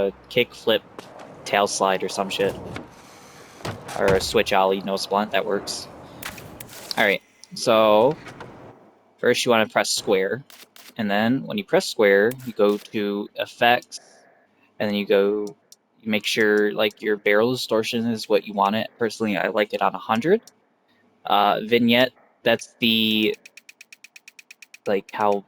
a kick, flip, tail slide or some shit. Or a switch ollie, nose blunt, that works. Alright, so first you want to press square. And then when you press square, you go to effects, and then you make sure like your barrel distortion is what you want it. Personally, I like it on 100. Vignette, that's the, like how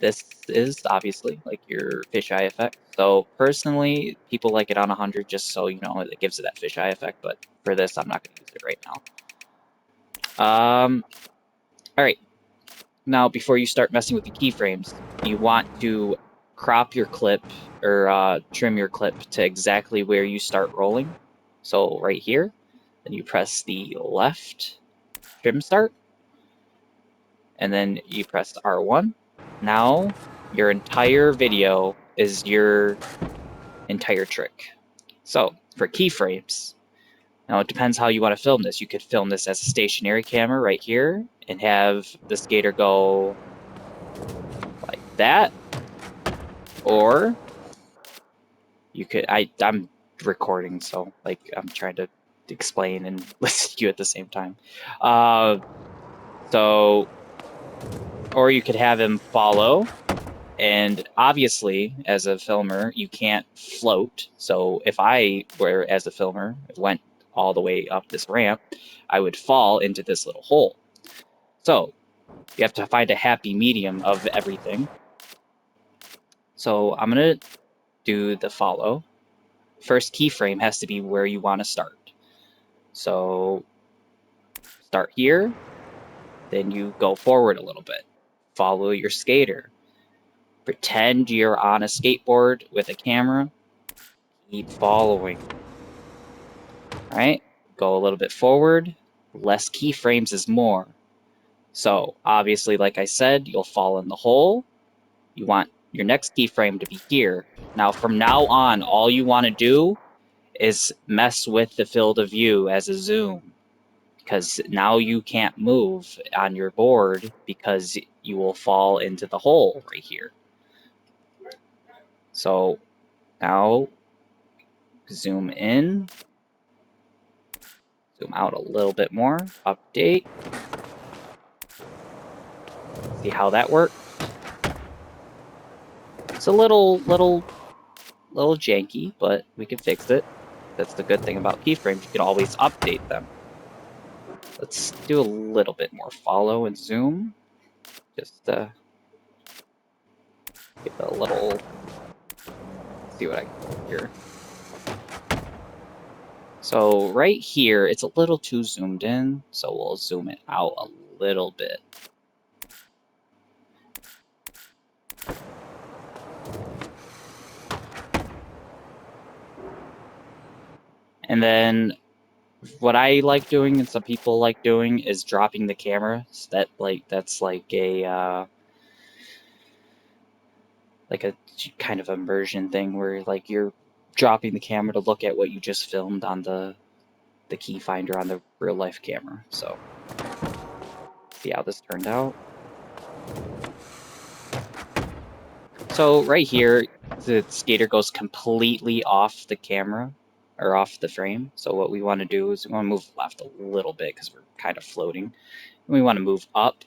this is, obviously, like your fisheye effect. So personally, people like it on 100 just so you know it gives it that fisheye effect, but for this, I'm not going to use it right now. Alright, now before you start messing with the keyframes, you want to crop your clip, or trim your clip to exactly where you start rolling. So right here, then you press the left trim start, and then you press R1. Now your entire video is your entire trick. So for keyframes, now it depends how you want to film this. You could film this as a stationary camera right here and have the skater go like that, or you could, I'm recording, so like I'm trying to explain and listen to you at the same time. So, or you could have him follow. And obviously, as a filmer, you can't float. So if I were, as a filmer, went all the way up this ramp, I would fall into this little hole. So you have to find a happy medium of everything. So I'm going to do the follow. First keyframe has to be where you want to start. So start here, then you go forward a little bit. Follow your skater. Pretend you're on a skateboard with a camera. Keep following. Alright, go a little bit forward. Less keyframes is more. So, obviously, like I said, you'll fall in the hole. You want your next keyframe to be here. Now, from now on, all you want to do is mess with the field of view as a zoom. Because now you can't move on your board because you will fall into the hole right here. So, now zoom in. Zoom out a little bit more. Update. See how that works? It's a little janky, but we can fix it. That's the good thing about keyframes. You can always update them. Let's do a little bit more follow and zoom. Just give it a little. See what I can do here. So right here, it's a little too zoomed in, so we'll zoom it out a little bit. And then what I like doing, and some people like doing, is dropping the camera. So that's like a kind of immersion thing where like you're dropping the camera to look at what you just filmed on the key finder on the real life camera. So see how this turned out. So right here, the skater goes completely off the camera, or off the frame. So what we want to do is we want to move left a little bit because we're kind of floating. And we want to move up,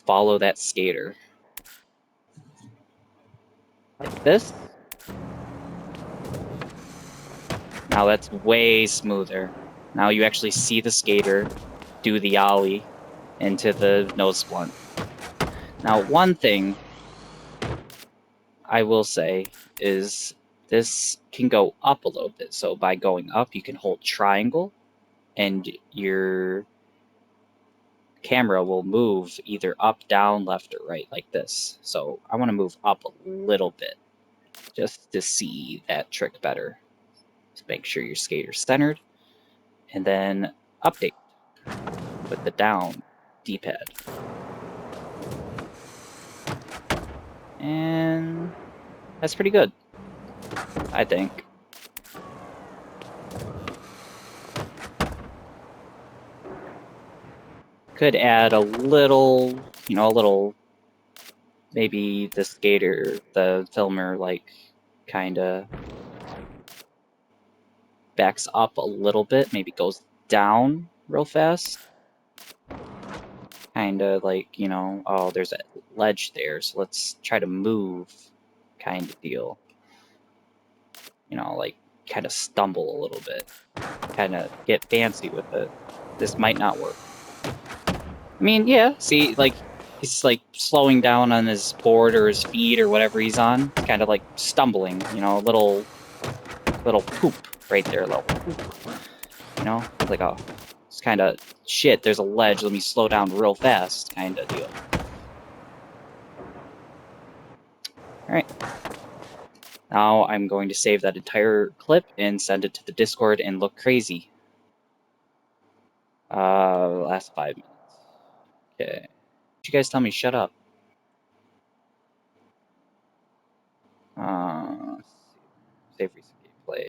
follow that skater. Like this. Now that's way smoother. Now you actually see the skater do the ollie into the nose blunt. Now one thing I will say is this can go up a little bit. So by going up, you can hold triangle and your camera will move either up, down, left, or right like this. So I want to move up a little bit just to see that trick better. Just make sure your skater's centered, and then update with the down D-pad. And that's pretty good, I think. Could add a little, maybe the skater, the filmer, like, kind of backs up a little bit, maybe goes down real fast. Kind of like, you know, oh, there's a ledge there, so let's try to move kind of deal. You know, like kind of stumble a little bit, kind of get fancy with it. This might not work. I mean, yeah, see, like, he's like slowing down on his board or his feet or whatever he's on. It's kind of like stumbling, you know, a little poop right there, little poop. You know, like a, it's kind of shit. There's a ledge. Let me slow down real fast, kind of deal. All right. Now I'm going to save that entire clip and send it to the Discord and look crazy. Last 5 minutes. Okay. You guys tell me shut up. Save recent game.